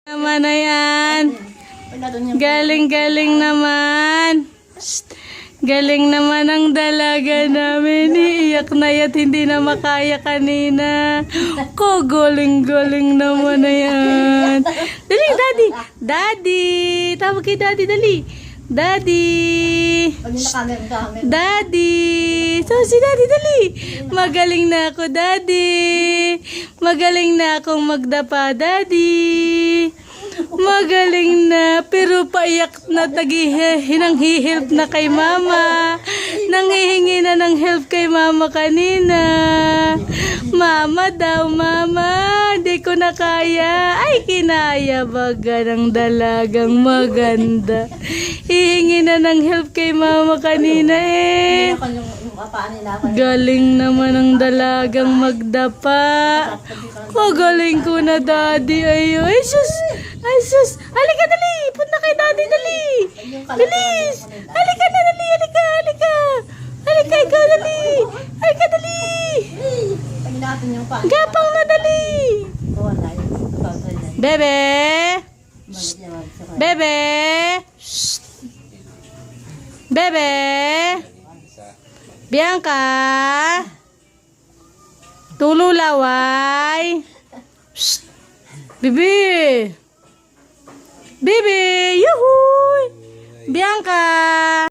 Naman na yan. Galing-galing naman. Shh. Galing naman ang dalaga namin. Iiyak na ya't hindi na makaya kanina. Ko, galing-galing naman na yan. Dali, daddy. Daddy. Tawag kay daddy, dali. Daddy. Daddy. So, si daddy, dali. Magaling na ako, daddy. Magaling na akong magdapa, daddy. Magaling na, pero paiyak na, hinanghihilp na kay mama. Nanghihingi na ng help kay mama kanina. Mama daw, mama, di ko na kaya. Ay, kinaya baga ng dalagang maganda. Hihingi na ng help kay mama kanina eh. Galing naman ang dalagang magdapa. Magaling ko na, daddy. Ay, sus. Ay, sus. Halika, dali. Punta kay daddy, dali. Bilis. Halika na, dali. Halika, halika. Halika, ikaw, dali. Halika, dali. Gapang na, dali. Bebe. Bebe. Bebe. Bianca. Tululaway. Bibi. Bibi. Yuhuy. Bianca.